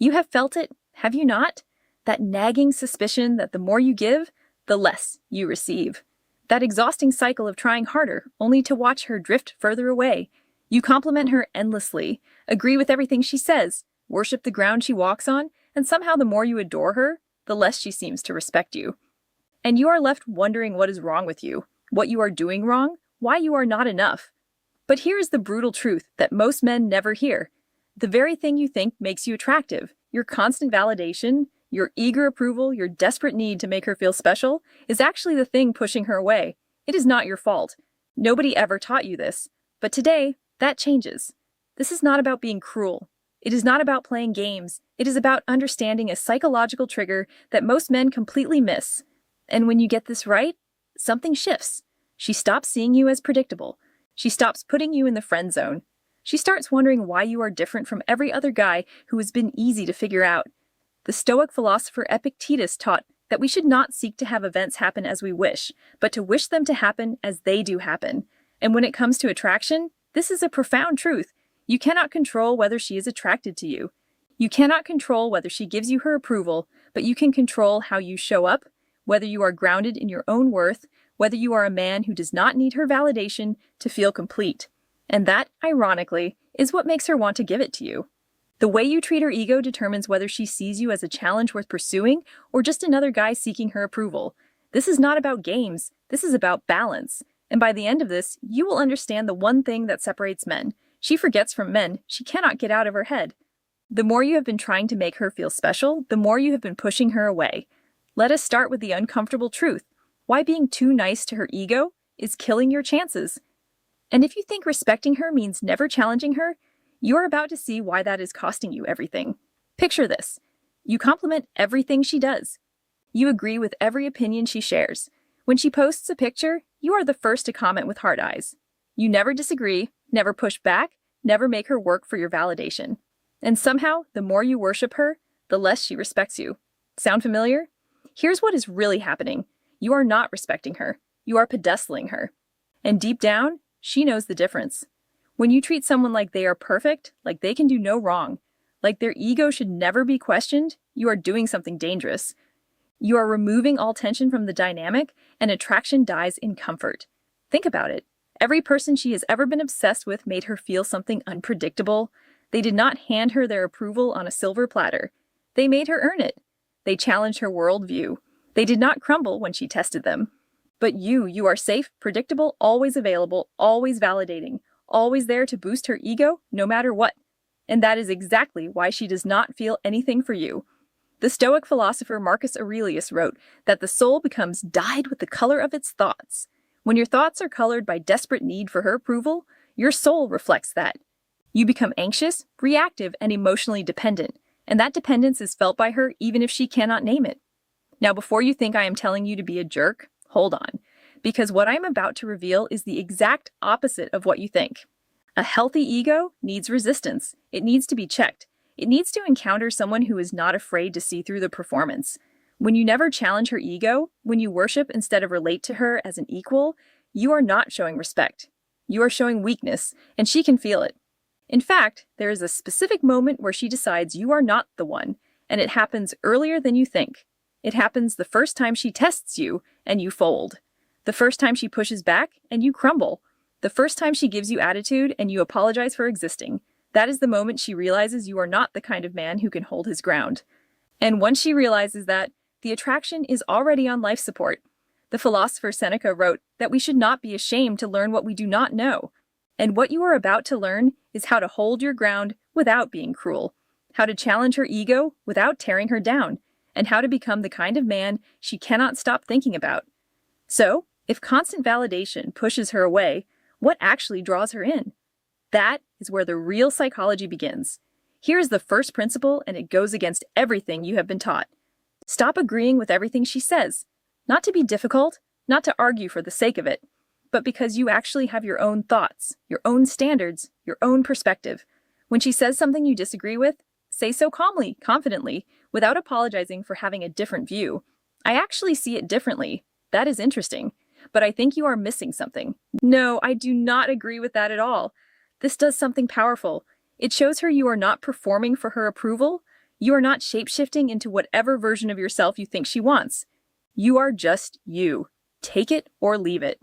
You have felt it, have you not? That nagging suspicion that the more you give, the less you receive. That exhausting cycle of trying harder, only to watch her drift further away. You compliment her endlessly, agree with everything she says, worship the ground she walks on, and somehow the more you adore her, the less she seems to respect you. And you are left wondering what is wrong with you, what you are doing wrong, why you are not enough. But here is the brutal truth that most men never hear. The very thing you think makes you attractive, your constant validation, your eager approval, your desperate need to make her feel special, is actually the thing pushing her away. It is not your fault. Nobody ever taught you this. But today, that changes. This is not about being cruel. It is not about playing games. It is about understanding a psychological trigger that most men completely miss. And when you get this right, something shifts. She stops seeing you as predictable. She stops putting you in the friend zone. She starts wondering why you are different from every other guy who has been easy to figure out. The Stoic philosopher Epictetus taught that we should not seek to have events happen as we wish, but to wish them to happen as they do happen. And when it comes to attraction, this is a profound truth. You cannot control whether she is attracted to you. You cannot control whether she gives you her approval, but you can control how you show up, whether you are grounded in your own worth, whether you are a man who does not need her validation to feel complete. And that, ironically, is what makes her want to give it to you. The way you treat her ego determines whether she sees you as a challenge worth pursuing or just another guy seeking her approval. This is not about games. This is about balance. And by the end of this, you will understand the one thing that separates men. She forgets from men. She cannot get out of her head. The more you have been trying to make her feel special, the more you have been pushing her away. Let us start with the uncomfortable truth. Why being too nice to her ego is killing your chances. And if you think respecting her means never challenging her, you are about to see why that is costing you everything. Picture this. You compliment everything she does. You agree with every opinion she shares. When she posts a picture, you are the first to comment with heart eyes. You never disagree, never push back, never make her work for your validation. And somehow, the more you worship her, the less she respects you. Sound familiar? Here's what is really happening. You are not respecting her. You are pedestaling her. And deep down, she knows the difference. When you treat someone like they are perfect, like they can do no wrong, like their ego should never be questioned, you are doing something dangerous. You are removing all tension from the dynamic, and attraction dies in comfort. Think about it. Every person she has ever been obsessed with made her feel something unpredictable. They did not hand her their approval on a silver platter. They made her earn it. They challenged her worldview. They did not crumble when she tested them. But you are safe, predictable, always available, always validating, always there to boost her ego, no matter what. And that is exactly why she does not feel anything for you. The Stoic philosopher Marcus Aurelius wrote that the soul becomes dyed with the color of its thoughts. When your thoughts are colored by desperate need for her approval, your soul reflects that. You become anxious, reactive, and emotionally dependent, and that dependence is felt by her even if she cannot name it. Now, before you think I am telling you to be a jerk, hold on, because what I am about to reveal is the exact opposite of what you think. A healthy ego needs resistance. It needs to be checked. It needs to encounter someone who is not afraid to see through the performance. When you never challenge her ego, when you worship instead of relate to her as an equal, you are not showing respect. You are showing weakness, and she can feel it. In fact, there is a specific moment where she decides you are not the one, and it happens earlier than you think. It happens the first time she tests you, and you fold. The first time she pushes back, and you crumble. The first time she gives you attitude, and you apologize for existing. That is the moment she realizes you are not the kind of man who can hold his ground. And once she realizes that, the attraction is already on life support. The philosopher Seneca wrote that we should not be ashamed to learn what we do not know. And what you are about to learn is how to hold your ground without being cruel, how to challenge her ego without tearing her down, and how to become the kind of man she cannot stop thinking about. So, if constant validation pushes her away, what actually draws her in? That is where the real psychology begins. Here is the first principle, and it goes against everything you have been taught. Stop agreeing with everything she says. Not to be difficult, not to argue for the sake of it, but because you actually have your own thoughts, your own standards, your own perspective. When she says something you disagree with, say so calmly, confidently, without apologizing for having a different view. I actually see it differently. That is interesting. But I think you are missing something. No, I do not agree with that at all. This does something powerful. It shows her you are not performing for her approval. You are not shape-shifting into whatever version of yourself you think she wants. You are just you. Take it or leave it.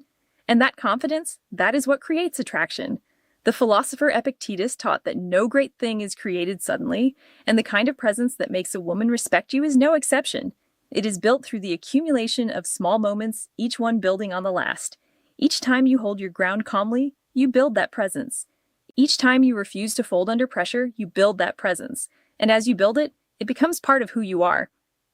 And that confidence, that is what creates attraction. The philosopher Epictetus taught that no great thing is created suddenly, and the kind of presence that makes a woman respect you is no exception. It is built through the accumulation of small moments, each one building on the last. Each time you hold your ground calmly, you build that presence. Each time you refuse to fold under pressure, you build that presence. And as you build it, it becomes part of who you are.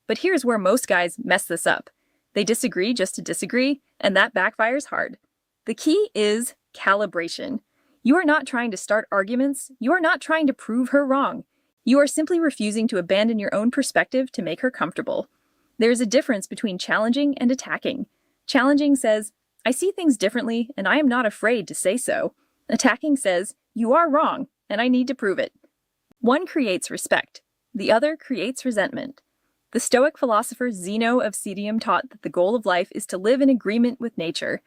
But here's where most guys mess this up. They disagree just to disagree, and that backfires hard. The key is calibration. You are not trying to start arguments. You are not trying to prove her wrong. You are simply refusing to abandon your own perspective to make her comfortable. There is a difference between challenging and attacking. Challenging says, I see things differently, and I am not afraid to say so. Attacking says, you are wrong, and I need to prove it. One creates respect. The other creates resentment. The Stoic philosopher Zeno of Citium taught that the goal of life is to live in agreement with nature.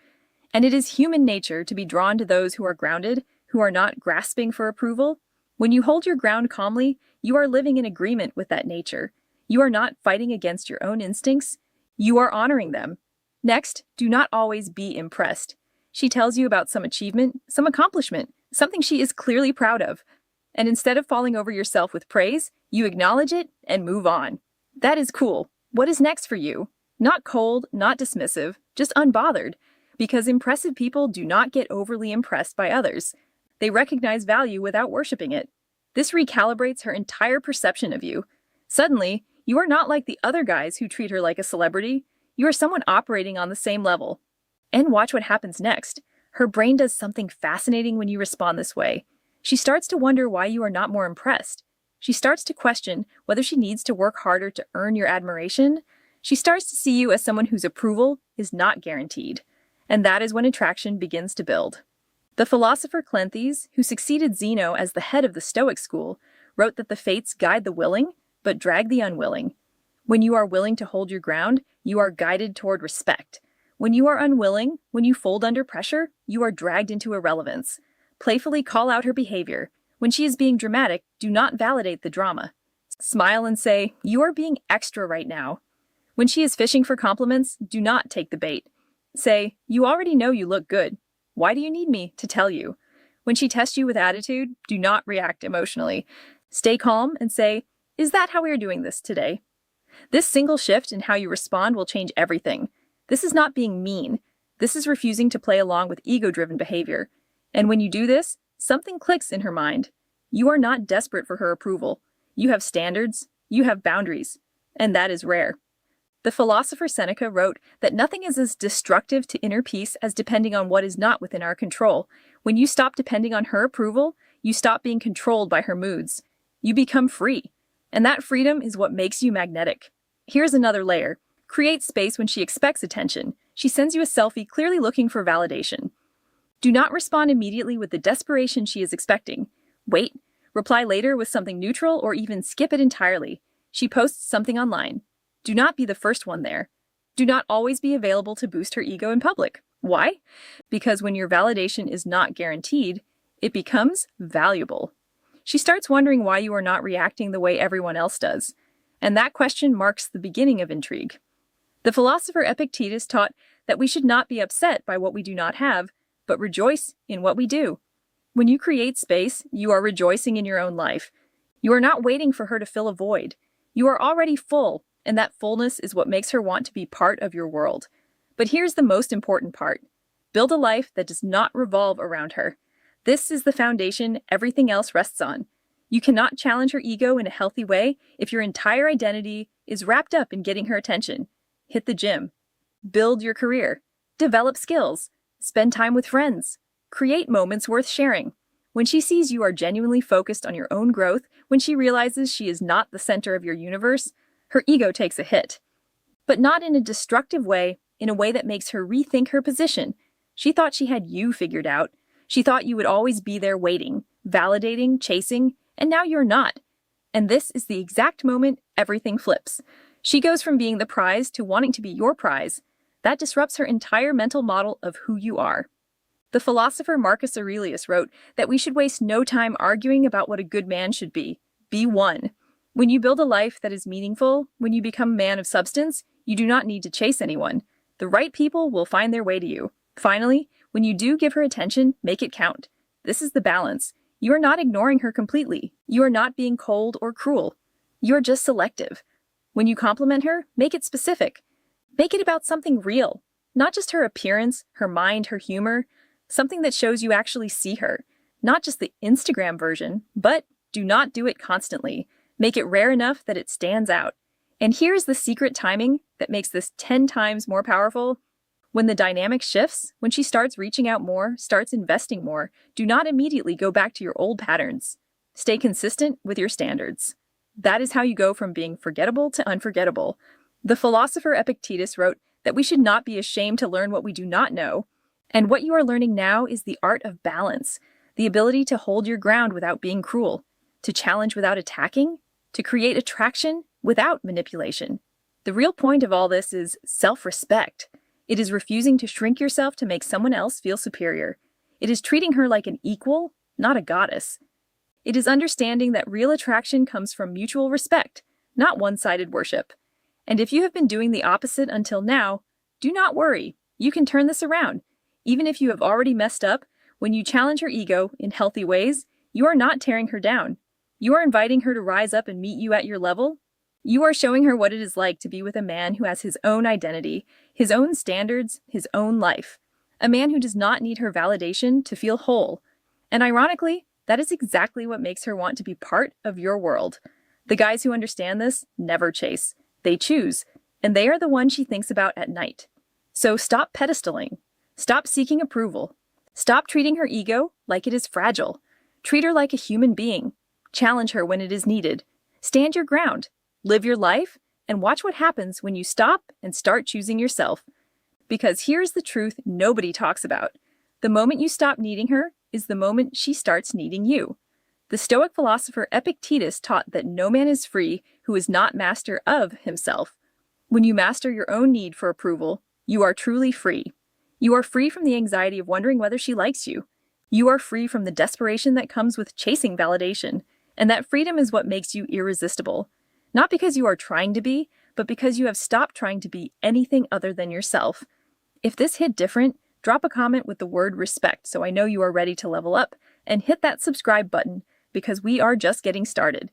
And it is human nature to be drawn to those who are grounded, who are not grasping for approval. When you hold your ground calmly, you are living in agreement with that nature. You are not fighting against your own instincts. You are honoring them. Next, do not always be impressed. She tells you about some achievement, some accomplishment, something she is clearly proud of. And instead of falling over yourself with praise, you acknowledge it and move on. That is cool. What is next for you? Not cold, not dismissive, just unbothered. Because impressive people do not get overly impressed by others. They recognize value without worshiping it. This recalibrates her entire perception of you. Suddenly, you are not like the other guys who treat her like a celebrity. You are someone operating on the same level. And watch what happens next. Her brain does something fascinating when you respond this way. She starts to wonder why you are not more impressed. She starts to question whether she needs to work harder to earn your admiration. She starts to see you as someone whose approval is not guaranteed. And that is when attraction begins to build. The philosopher Cleanthes, who succeeded Zeno as the head of the Stoic school, wrote that the fates guide the willing, but drag the unwilling. When you are willing to hold your ground, you are guided toward respect. When you are unwilling, when you fold under pressure, you are dragged into irrelevance. Playfully call out her behavior. When she is being dramatic, do not validate the drama. Smile and say, you are being extra right now. When she is fishing for compliments, do not take the bait. Say, you already know you look good. Why do you need me to tell you? When she tests you with attitude, do not react emotionally. Stay calm and say, is that how we are doing this today? This single shift in how you respond will change everything. This is not being mean. This is refusing to play along with ego-driven behavior. And when you do this, something clicks in her mind. You are not desperate for her approval. You have standards. You have boundaries. And that is rare. The philosopher Seneca wrote that nothing is as destructive to inner peace as depending on what is not within our control. When you stop depending on her approval, you stop being controlled by her moods. You become free. And that freedom is what makes you magnetic. Here's another layer. Create space when she expects attention. She sends you a selfie clearly looking for validation. Do not respond immediately with the desperation she is expecting. Wait. Reply later with something neutral or even skip it entirely. She posts something online. Do not be the first one there. Do not always be available to boost her ego in public. Why? Because when your validation is not guaranteed, it becomes valuable. She starts wondering why you are not reacting the way everyone else does. And that question marks the beginning of intrigue. The philosopher Epictetus taught that we should not be upset by what we do not have, but rejoice in what we do. When you create space, you are rejoicing in your own life. You are not waiting for her to fill a void. You are already full, and that fullness is what makes her want to be part of your world. But here's the most important part. Build a life that does not revolve around her. This is the foundation everything else rests on. You cannot challenge her ego in a healthy way if your entire identity is wrapped up in getting her attention. Hit the gym. Build your career. Develop skills. Spend time with friends. Create moments worth sharing. When she sees you are genuinely focused on your own growth, when she realizes she is not the center of your universe, her ego takes a hit. But not in a destructive way, in a way that makes her rethink her position. She thought she had you figured out. She thought you would always be there waiting, validating, chasing, and now you're not. And this is the exact moment everything flips. She goes from being the prize to wanting to be your prize. That disrupts her entire mental model of who you are. The philosopher Marcus Aurelius wrote that we should waste no time arguing about what a good man should be. Be one. When you build a life that is meaningful, when you become a man of substance, you do not need to chase anyone. The right people will find their way to you. Finally, when you do give her attention, make it count. This is the balance. You are not ignoring her completely. You are not being cold or cruel. You are just selective. When you compliment her, make it specific. Make it about something real, not just her appearance, her mind, her humor, something that shows you actually see her. Not just the Instagram version, but do not do it constantly. Make it rare enough that it stands out. And here's the secret timing that makes this 10 times more powerful. When the dynamic shifts, when she starts reaching out more, starts investing more, do not immediately go back to your old patterns. Stay consistent with your standards. That is how you go from being forgettable to unforgettable. The philosopher Epictetus wrote that we should not be ashamed to learn what we do not know. And what you are learning now is the art of balance, the ability to hold your ground without being cruel, to challenge without attacking, to create attraction without manipulation. The real point of all this is self-respect. It is refusing to shrink yourself to make someone else feel superior. It is treating her like an equal, not a goddess. It is understanding that real attraction comes from mutual respect, not one-sided worship. And if you have been doing the opposite until now, do not worry. You can turn this around. Even if you have already messed up, when you challenge her ego in healthy ways, you are not tearing her down. You are inviting her to rise up and meet you at your level. You are showing her what it is like to be with a man who has his own identity, his own standards, his own life. A man who does not need her validation to feel whole. And ironically, that is exactly what makes her want to be part of your world. The guys who understand this never chase. They choose, and they are the ones she thinks about at night. So stop pedestaling. Stop seeking approval. Stop treating her ego like it is fragile. Treat her like a human being. Challenge her when it is needed. Stand your ground. Live your life, and watch what happens when you stop and start choosing yourself. Because here's the truth nobody talks about. The moment you stop needing her is the moment she starts needing you. The Stoic philosopher Epictetus taught that no man is free who is not master of himself. When you master your own need for approval, you are truly free. You are free from the anxiety of wondering whether she likes you. You are free from the desperation that comes with chasing validation, and that freedom is what makes you irresistible. Not because you are trying to be, but because you have stopped trying to be anything other than yourself. If this hit different, drop a comment with the word respect so I know you are ready to level up, and hit that subscribe button because we are just getting started.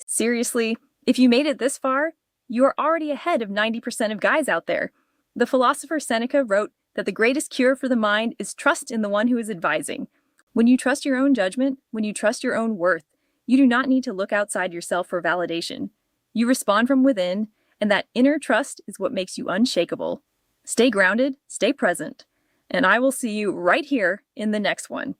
Seriously, if you made it this far, you are already ahead of 90% of guys out there. The philosopher Seneca wrote that the greatest cure for the mind is trust in the one who is advising. When you trust your own judgment, when you trust your own worth, you do not need to look outside yourself for validation. You respond from within, and that inner trust is what makes you unshakable. Stay grounded, stay present, and I will see you right here in the next one.